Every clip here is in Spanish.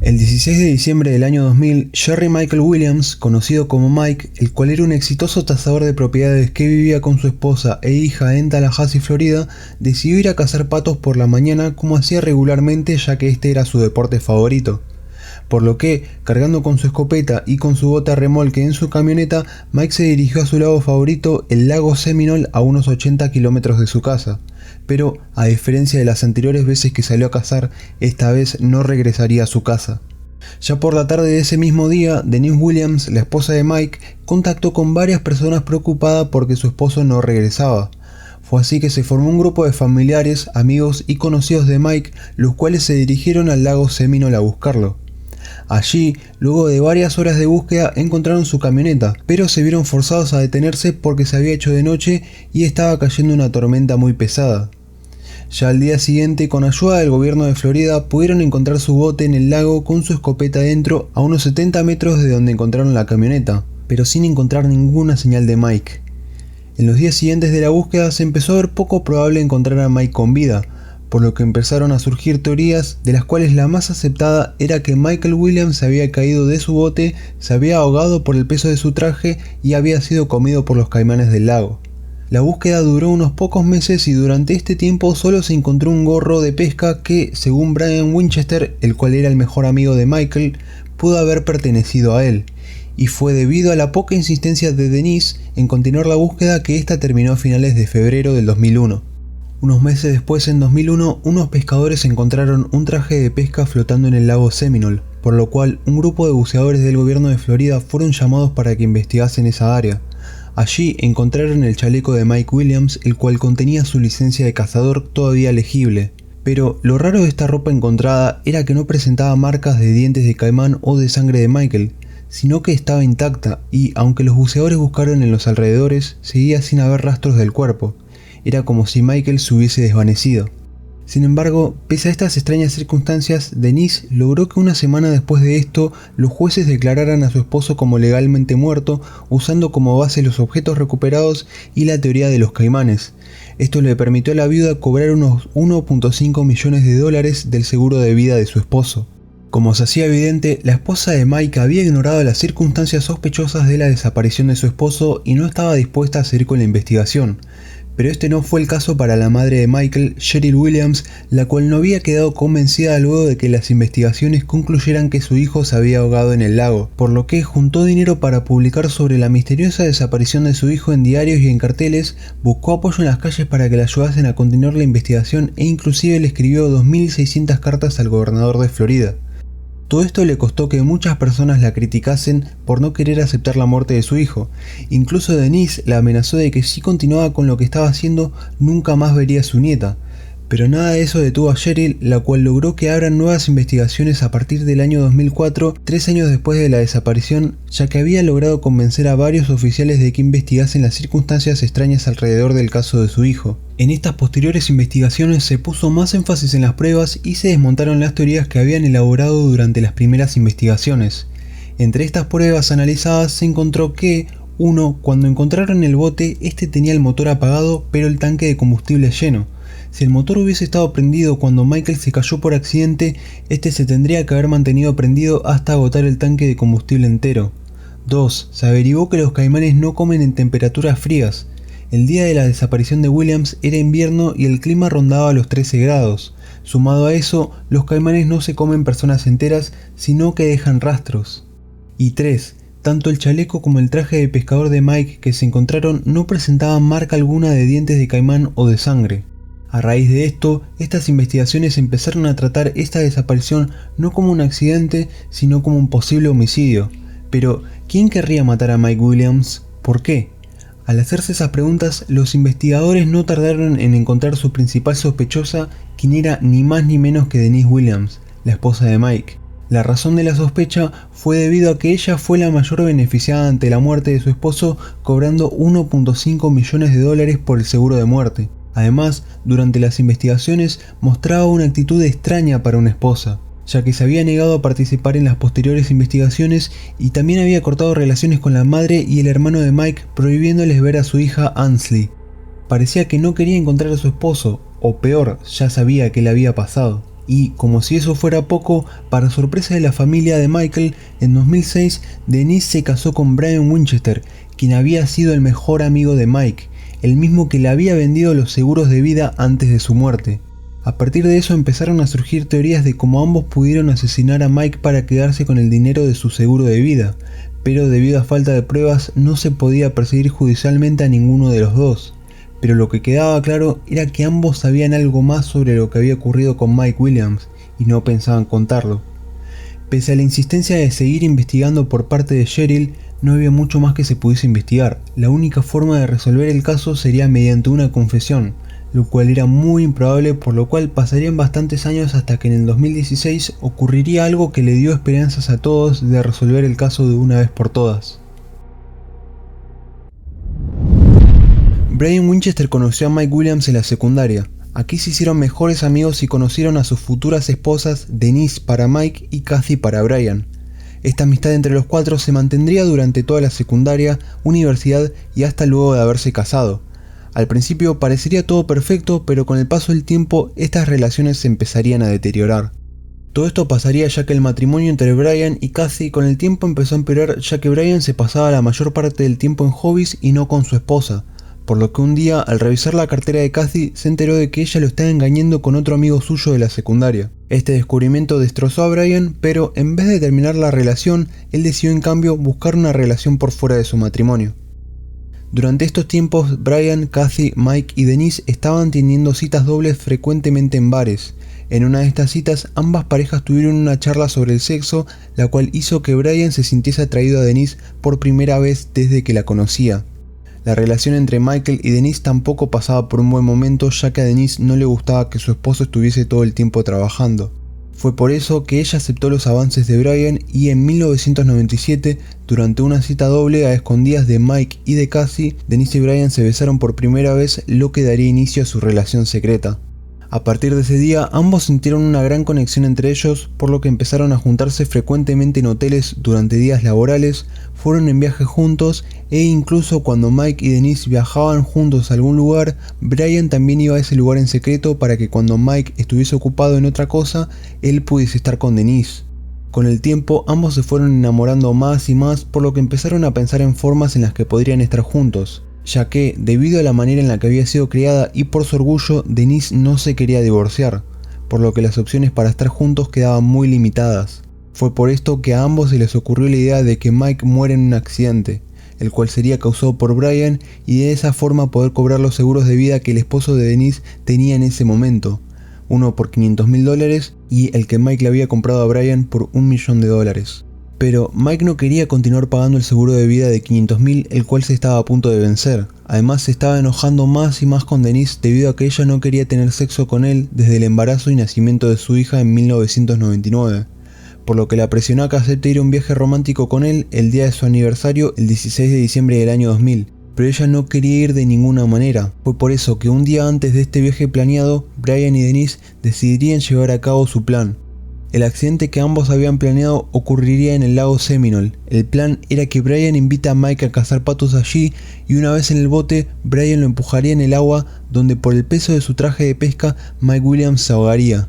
El 16 de diciembre del año 2000, Jerry Michael Williams, conocido como Mike, el cual era un exitoso tasador de propiedades que vivía con su esposa e hija en Tallahassee, Florida, decidió ir a cazar patos por la mañana como hacía regularmente, ya que este era su deporte favorito. Por lo que, cargando con su escopeta y con su bote a remolque en su camioneta, Mike se dirigió a su lago favorito, el lago Seminole, a unos 80 kilómetros de su casa. Pero, a diferencia de las anteriores veces que salió a cazar, esta vez no regresaría a su casa. Ya por la tarde de ese mismo día, Denise Williams, la esposa de Mike, contactó con varias personas preocupadas porque su esposo no regresaba. Fue así que se formó un grupo de familiares, amigos y conocidos de Mike, los cuales se dirigieron al lago Seminole a buscarlo. Allí, luego de varias horas de búsqueda, encontraron su camioneta, pero se vieron forzados a detenerse porque se había hecho de noche y estaba cayendo una tormenta muy pesada. Ya al día siguiente, con ayuda del gobierno de Florida, pudieron encontrar su bote en el lago con su escopeta dentro a unos 70 metros de donde encontraron la camioneta, pero sin encontrar ninguna señal de Mike. En los días siguientes de la búsqueda se empezó a ver poco probable encontrar a Mike con vida, por lo que empezaron a surgir teorías, de las cuales la más aceptada era que Michael Williams se había caído de su bote, se había ahogado por el peso de su traje y había sido comido por los caimanes del lago. La búsqueda duró unos pocos meses y durante este tiempo solo se encontró un gorro de pesca que, según Brian Winchester, el cual era el mejor amigo de Michael, pudo haber pertenecido a él, y fue debido a la poca insistencia de Denise en continuar la búsqueda que esta terminó a finales de febrero del 2001. Unos meses después, en 2001, unos pescadores encontraron un traje de pesca flotando en el lago Seminole, por lo cual un grupo de buceadores del gobierno de Florida fueron llamados para que investigasen esa área. Allí encontraron el chaleco de Mike Williams, el cual contenía su licencia de cazador todavía legible. Pero lo raro de esta ropa encontrada era que no presentaba marcas de dientes de caimán o de sangre de Michael, sino que estaba intacta y, aunque los buceadores buscaron en los alrededores, seguía sin haber rastros del cuerpo. Era como si Michael se hubiese desvanecido. Sin embargo, pese a estas extrañas circunstancias, Denise logró que una semana después de esto, los jueces declararan a su esposo como legalmente muerto, usando como base los objetos recuperados y la teoría de los caimanes. Esto le permitió a la viuda cobrar unos 1.5 millones de dólares del seguro de vida de su esposo. Como se hacía evidente, la esposa de Mike había ignorado las circunstancias sospechosas de la desaparición de su esposo y no estaba dispuesta a seguir con la investigación. Pero este no fue el caso para la madre de Michael, Cheryl Williams, la cual no había quedado convencida luego de que las investigaciones concluyeran que su hijo se había ahogado en el lago, por lo que juntó dinero para publicar sobre la misteriosa desaparición de su hijo en diarios y en carteles, buscó apoyo en las calles para que le ayudasen a continuar la investigación e inclusive le escribió 2.600 cartas al gobernador de Florida. Todo esto le costó que muchas personas la criticasen por no querer aceptar la muerte de su hijo. Incluso Denise la amenazó de que si continuaba con lo que estaba haciendo, nunca más vería a su nieta. Pero nada de eso detuvo a Cheryl, la cual logró que abran nuevas investigaciones a partir del año 2004, 3 años después de la desaparición, ya que había logrado convencer a varios oficiales de que investigasen las circunstancias extrañas alrededor del caso de su hijo. En estas posteriores investigaciones se puso más énfasis en las pruebas y se desmontaron las teorías que habían elaborado durante las primeras investigaciones. Entre estas pruebas analizadas se encontró que 1. Cuando encontraron el bote, este tenía el motor apagado pero el tanque de combustible lleno. Si el motor hubiese estado prendido cuando Michael se cayó por accidente, este se tendría que haber mantenido prendido hasta agotar el tanque de combustible entero. 2. Se averiguó que los caimanes no comen en temperaturas frías. El día de la desaparición de Williams era invierno y el clima rondaba los 13 grados. Sumado a eso, los caimanes no se comen personas enteras, sino que dejan rastros. Y 3. Tanto el chaleco como el traje de pescador de Mike que se encontraron no presentaban marca alguna de dientes de caimán o de sangre. A raíz de esto, estas investigaciones empezaron a tratar esta desaparición no como un accidente, sino como un posible homicidio. Pero, ¿quién querría matar a Mike Williams? ¿Por qué? Al hacerse esas preguntas, los investigadores no tardaron en encontrar su principal sospechosa, quien era ni más ni menos que Denise Williams, la esposa de Mike. La razón de la sospecha fue debido a que ella fue la mayor beneficiada ante la muerte de su esposo, cobrando 1.5 millones de dólares por el seguro de muerte. Además, durante las investigaciones mostraba una actitud extraña para una esposa, ya que se había negado a participar en las posteriores investigaciones y también había cortado relaciones con la madre y el hermano de Mike, prohibiéndoles ver a su hija Ansley. Parecía que no quería encontrar a su esposo, o peor, ya sabía qué le había pasado. Y, como si eso fuera poco, para sorpresa de la familia de Michael, en 2006 Denise se casó con Brian Winchester, quien había sido el mejor amigo de Mike, el mismo que le había vendido los seguros de vida antes de su muerte. A partir de eso empezaron a surgir teorías de cómo ambos pudieron asesinar a Mike para quedarse con el dinero de su seguro de vida, pero debido a falta de pruebas no se podía perseguir judicialmente a ninguno de los dos. Pero lo que quedaba claro era que ambos sabían algo más sobre lo que había ocurrido con Mike Williams y no pensaban contarlo. Pese a la insistencia de seguir investigando por parte de Cheryl, no había mucho más que se pudiese investigar. La única forma de resolver el caso sería mediante una confesión, lo cual era muy improbable, por lo cual pasarían bastantes años hasta que en el 2016 ocurriría algo que le dio esperanzas a todos de resolver el caso de una vez por todas. Brian Winchester conoció a Mike Williams en la secundaria. Aquí se hicieron mejores amigos y conocieron a sus futuras esposas Denise para Mike y Kathy para Brian. Esta amistad entre los cuatro se mantendría durante toda la secundaria, universidad y hasta luego de haberse casado. Al principio parecería todo perfecto, pero con el paso del tiempo estas relaciones se empezarían a deteriorar. Todo esto pasaría ya que el matrimonio entre Brian y Kathy con el tiempo empezó a empeorar, ya que Brian se pasaba la mayor parte del tiempo en hobbies y no con su esposa, por lo que un día, al revisar la cartera de Kathy, se enteró de que ella lo estaba engañando con otro amigo suyo de la secundaria. Este descubrimiento destrozó a Brian, pero en vez de terminar la relación, él decidió en cambio buscar una relación por fuera de su matrimonio. Durante estos tiempos, Brian, Kathy, Mike y Denise estaban teniendo citas dobles frecuentemente en bares. En una de estas citas, ambas parejas tuvieron una charla sobre el sexo, la cual hizo que Brian se sintiese atraído a Denise por primera vez desde que la conocía. La relación entre Michael y Denise tampoco pasaba por un buen momento, ya que a Denise no le gustaba que su esposo estuviese todo el tiempo trabajando. Fue por eso que ella aceptó los avances de Brian y en 1997, durante una cita doble a escondidas de Mike y de Kathy, Denise y Brian se besaron por primera vez, lo que daría inicio a su relación secreta. A partir de ese día, ambos sintieron una gran conexión entre ellos, por lo que empezaron a juntarse frecuentemente en hoteles durante días laborales, fueron en viajes juntos e incluso cuando Mike y Denise viajaban juntos a algún lugar, Brian también iba a ese lugar en secreto para que cuando Mike estuviese ocupado en otra cosa, él pudiese estar con Denise. Con el tiempo, ambos se fueron enamorando más y más, por lo que empezaron a pensar en formas en las que podrían estar juntos, ya que, debido a la manera en la que había sido criada y por su orgullo, Denise no se quería divorciar, por lo que las opciones para estar juntos quedaban muy limitadas. Fue por esto que a ambos se les ocurrió la idea de que Mike muera en un accidente, el cual sería causado por Brian, y de esa forma poder cobrar los seguros de vida que el esposo de Denise tenía en ese momento, uno por $500,000 y el que Mike le había comprado a Brian por $1.000.000. Pero Mike no quería continuar pagando el seguro de vida de $500,000, el cual se estaba a punto de vencer. Además se estaba enojando más y más con Denise debido a que ella no quería tener sexo con él desde el embarazo y nacimiento de su hija en 1999, por lo que la presionó a que acepte ir a un viaje romántico con él el día de su aniversario, el 16 de diciembre del año 2000, pero ella no quería ir de ninguna manera. Fue por eso que un día antes de este viaje planeado, Brian y Denise decidirían llevar a cabo su plan. El accidente que ambos habían planeado ocurriría en el lago Seminole. El plan era que Brian invita a Mike a cazar patos allí y una vez en el bote, Brian lo empujaría en el agua donde por el peso de su traje de pesca, Mike Williams se ahogaría.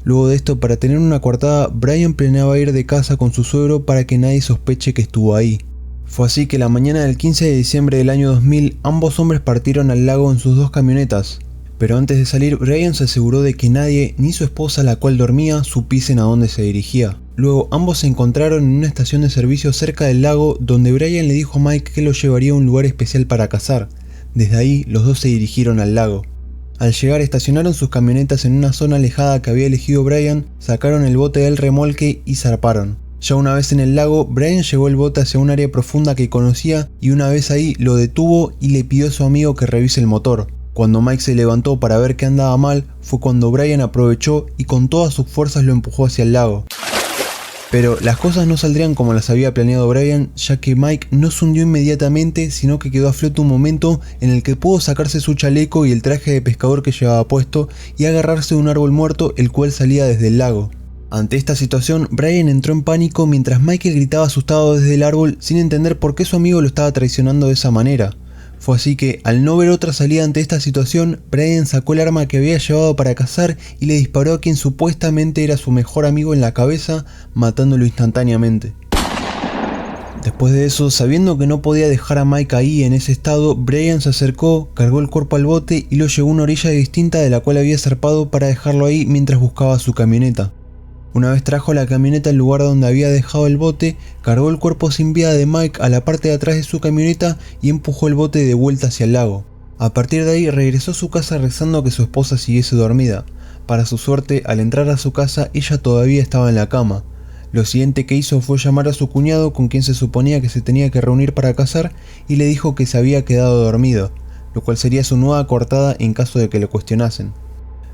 Luego de esto, para tener una coartada, Brian planeaba ir de casa con su suegro para que nadie sospeche que estuvo ahí. Fue así que la mañana del 15 de diciembre del año 2000, ambos hombres partieron al lago en sus dos camionetas. Pero antes de salir, Brian se aseguró de que nadie, ni su esposa la cual dormía, supiesen a dónde se dirigía. Luego ambos se encontraron en una estación de servicio cerca del lago donde Brian le dijo a Mike que lo llevaría a un lugar especial para cazar. Desde ahí los dos se dirigieron al lago. Al llegar estacionaron sus camionetas en una zona alejada que había elegido Brian, sacaron el bote del remolque y zarparon. Ya una vez en el lago, Brian llevó el bote hacia un área profunda que conocía y una vez ahí lo detuvo y le pidió a su amigo que revise el motor. Cuando Mike se levantó para ver que andaba mal, fue cuando Brian aprovechó y con todas sus fuerzas lo empujó hacia el lago. Pero las cosas no saldrían como las había planeado Brian, ya que Mike no se hundió inmediatamente, sino que quedó a flote un momento en el que pudo sacarse su chaleco y el traje de pescador que llevaba puesto y agarrarse de un árbol muerto el cual salía desde el lago. Ante esta situación, Brian entró en pánico mientras Michael gritaba asustado desde el árbol sin entender por qué su amigo lo estaba traicionando de esa manera. Fue así que, al no ver otra salida ante esta situación, Brian sacó el arma que había llevado para cazar y le disparó a quien supuestamente era su mejor amigo en la cabeza, matándolo instantáneamente. Después de eso, sabiendo que no podía dejar a Mike ahí en ese estado, Brian se acercó, cargó el cuerpo al bote y lo llevó a una orilla distinta de la cual había zarpado para dejarlo ahí mientras buscaba su camioneta. Una vez trajo la camioneta al lugar donde había dejado el bote, cargó el cuerpo sin vida de Mike a la parte de atrás de su camioneta y empujó el bote de vuelta hacia el lago. A partir de ahí regresó a su casa rezando que su esposa siguiese dormida. Para su suerte, al entrar a su casa, ella todavía estaba en la cama. Lo siguiente que hizo fue llamar a su cuñado, con quien se suponía que se tenía que reunir para cazar, y le dijo que se había quedado dormido, lo cual sería su nueva coartada en caso de que lo cuestionasen.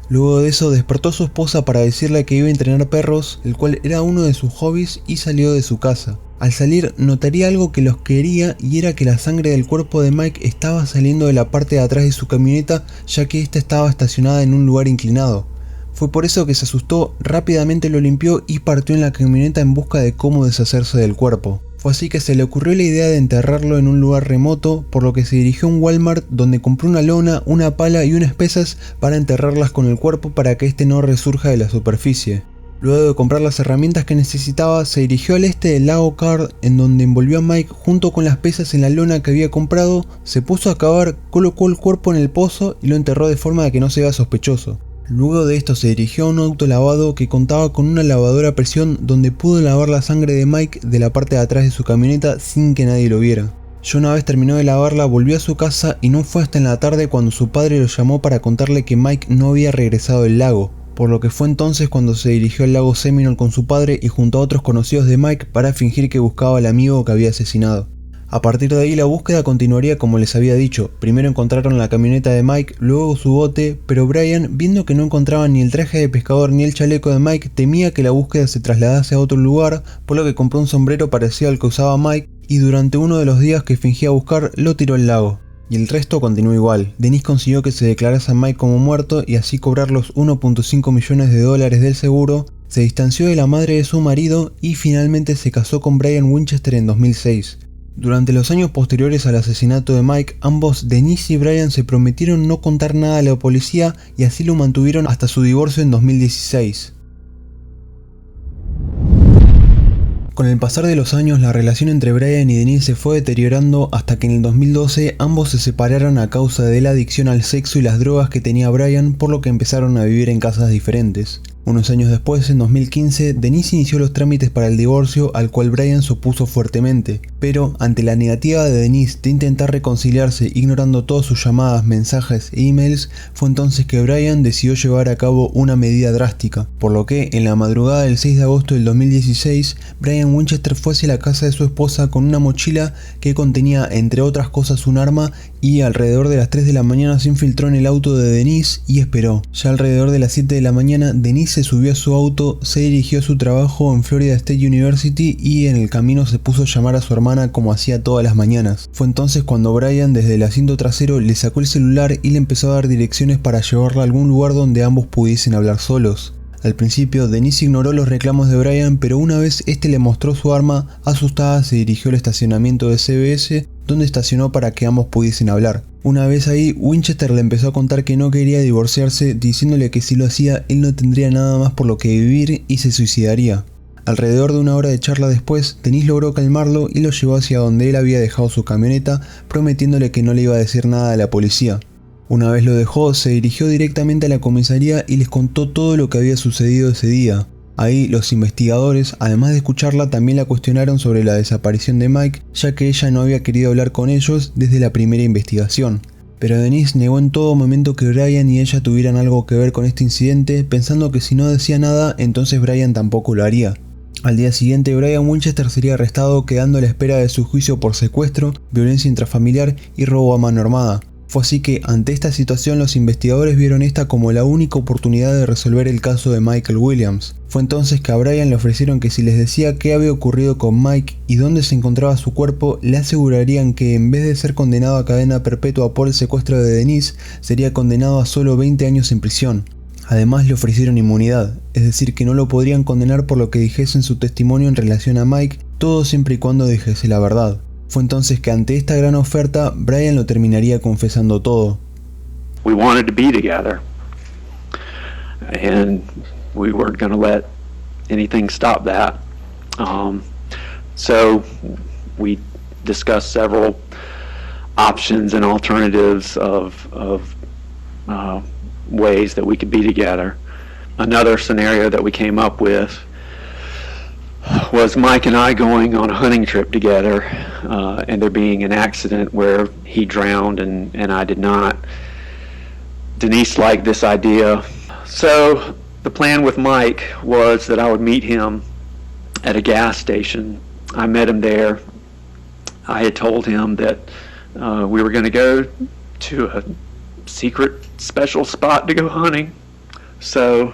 Luego de eso despertó a su esposa para decirle que iba a entrenar perros, el cual era uno de sus hobbies, y salió de su casa. Al salir notaría algo que los quería, y era que la sangre del cuerpo de Mike estaba saliendo de la parte de atrás de su camioneta, ya que ésta estaba estacionada en un lugar inclinado. Fue por eso que se asustó, rápidamente lo limpió y partió en la camioneta en busca de cómo deshacerse del cuerpo. Fue así que se le ocurrió la idea de enterrarlo en un lugar remoto, por lo que se dirigió a un Walmart donde compró una lona, una pala y unas pesas para enterrarlas con el cuerpo para que este no resurja de la superficie. Luego de comprar las herramientas que necesitaba, se dirigió al este del lago Card, en donde envolvió a Mike junto con las pesas en la lona que había comprado, se puso a cavar, colocó el cuerpo en el pozo y lo enterró de forma de que no se vea sospechoso. Luego de esto se dirigió a un auto lavado que contaba con una lavadora a presión donde pudo lavar la sangre de Mike de la parte de atrás de su camioneta sin que nadie lo viera. Ya una vez terminó de lavarla, volvió a su casa y no fue hasta en la tarde cuando su padre lo llamó para contarle que Mike no había regresado del lago, por lo que fue entonces cuando se dirigió al lago Seminole con su padre y junto a otros conocidos de Mike para fingir que buscaba al amigo que había asesinado. A partir de ahí la búsqueda continuaría como les había dicho. Primero encontraron la camioneta de Mike, luego su bote, pero Brian, viendo que no encontraban ni el traje de pescador ni el chaleco de Mike, temía que la búsqueda se trasladase a otro lugar, por lo que compró un sombrero parecido al que usaba Mike y durante uno de los días que fingía buscar lo tiró al lago. Y el resto continuó igual. Denise consiguió que se declarase a Mike como muerto y así cobrar los 1.5 millones de dólares del seguro, se distanció de la madre de su marido y finalmente se casó con Brian Winchester en 2006. Durante los años posteriores al asesinato de Mike, ambos, Denise y Brian, se prometieron no contar nada a la policía y así lo mantuvieron hasta su divorcio en 2016. Con el pasar de los años, la relación entre Brian y Denise se fue deteriorando hasta que en el 2012 ambos se separaron a causa de la adicción al sexo y las drogas que tenía Brian, por lo que empezaron a vivir en casas diferentes. Unos años después, en 2015, Denise inició los trámites para el divorcio, al cual Brian se opuso fuertemente, pero ante la negativa de Denise de intentar reconciliarse ignorando todas sus llamadas, mensajes e emails, fue entonces que Brian decidió llevar a cabo una medida drástica, por lo que en la madrugada del 6 de agosto del 2016, Brian Winchester fue hacia la casa de su esposa con una mochila que contenía entre otras cosas un arma y alrededor de las 3 de la mañana se infiltró en el auto de Denise y esperó. Ya alrededor de las 7 de la mañana, Denise se subió a su auto, se dirigió a su trabajo en Florida State University y en el camino se puso a llamar a su hermana como hacía todas las mañanas. Fue entonces cuando Brian desde el asiento trasero le sacó el celular y le empezó a dar direcciones para llevarla a algún lugar donde ambos pudiesen hablar solos. Al principio, Denise ignoró los reclamos de Brian, pero una vez este le mostró su arma, asustada se dirigió al estacionamiento de CBS, donde estacionó para que ambos pudiesen hablar. Una vez ahí, Winchester le empezó a contar que no quería divorciarse, diciéndole que si lo hacía, él no tendría nada más por lo que vivir y se suicidaría. Alrededor de una hora de charla después, Denise logró calmarlo y lo llevó hacia donde él había dejado su camioneta, prometiéndole que no le iba a decir nada a la policía. Una vez lo dejó, se dirigió directamente a la comisaría y les contó todo lo que había sucedido ese día. Ahí los investigadores, además de escucharla, también la cuestionaron sobre la desaparición de Mike, ya que ella no había querido hablar con ellos desde la primera investigación. Pero Denise negó en todo momento que Brian y ella tuvieran algo que ver con este incidente, pensando que si no decía nada, entonces Brian tampoco lo haría. Al día siguiente, Brian Winchester sería arrestado, quedando a la espera de su juicio por secuestro, violencia intrafamiliar y robo a mano armada. Fue así que, ante esta situación, los investigadores vieron esta como la única oportunidad de resolver el caso de Michael Williams. Fue entonces que a Brian le ofrecieron que si les decía qué había ocurrido con Mike y dónde se encontraba su cuerpo, le asegurarían que en vez de ser condenado a cadena perpetua por el secuestro de Denise, sería condenado a solo 20 años en prisión. Además le ofrecieron inmunidad, es decir que no lo podrían condenar por lo que dijese en su testimonio en relación a Mike, todo siempre y cuando dijese la verdad. Fue entonces que ante esta gran oferta, Brian lo terminaría confesando todo. We wanted to be together, and we weren't going to let anything stop that. So we discussed several options and alternatives of ways that we could be together. Another scenario that we came up with was Mike and I going on a hunting trip together, and there being an accident where he drowned and I did not. Denise liked this idea. So the plan with Mike was that I would meet him at a gas station. I met him there. I had told him that we were going to go to a secret special spot to go hunting. So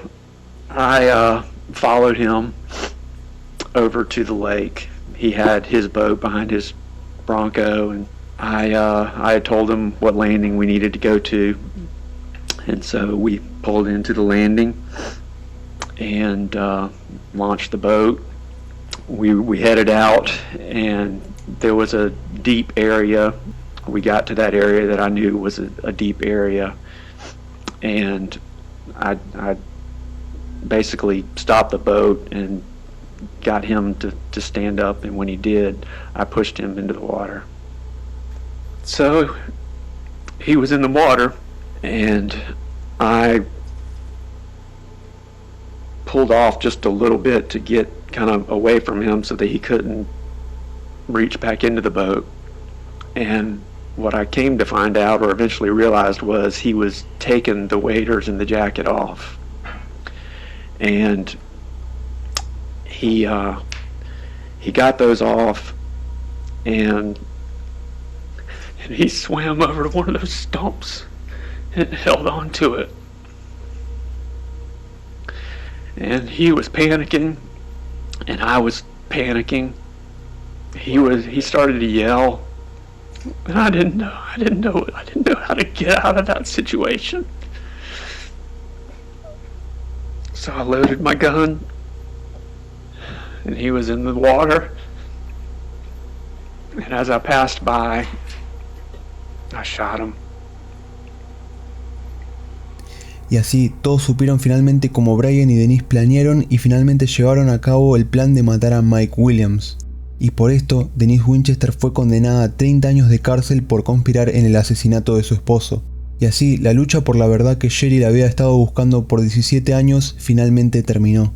I followed him over to the lake. He had his boat behind his Bronco, and I had told him what landing we needed to go to. And so we pulled into the landing and launched the boat. We headed out, and there was a deep area. We got to that area that I knew was a deep area, and I basically stopped the boat and got him to stand up, and when he did, I pushed him into the water. So he was in the water, and I pulled off just a little bit to get kind of away from him so that he couldn't reach back into the boat. And what I came to find out, or eventually realized, was he was taking the waders and the jacket off. And he got those off, and he swam over to one of those stumps and held on to it. And he was panicking, and I was panicking. He started to yell, and I didn't know how to get out of that situation. So I loaded my gun, and he was in the water. And as I passed by, I shot him. Y así todos supieron finalmente cómo Brian y Denise planearon y finalmente llevaron a cabo el plan de matar a Mike Williams. Y por esto, Denise Winchester fue condenada a 30 años de cárcel por conspirar en el asesinato de su esposo. Y así, la lucha por la verdad que Cheryl había estado buscando por 17 años finalmente terminó.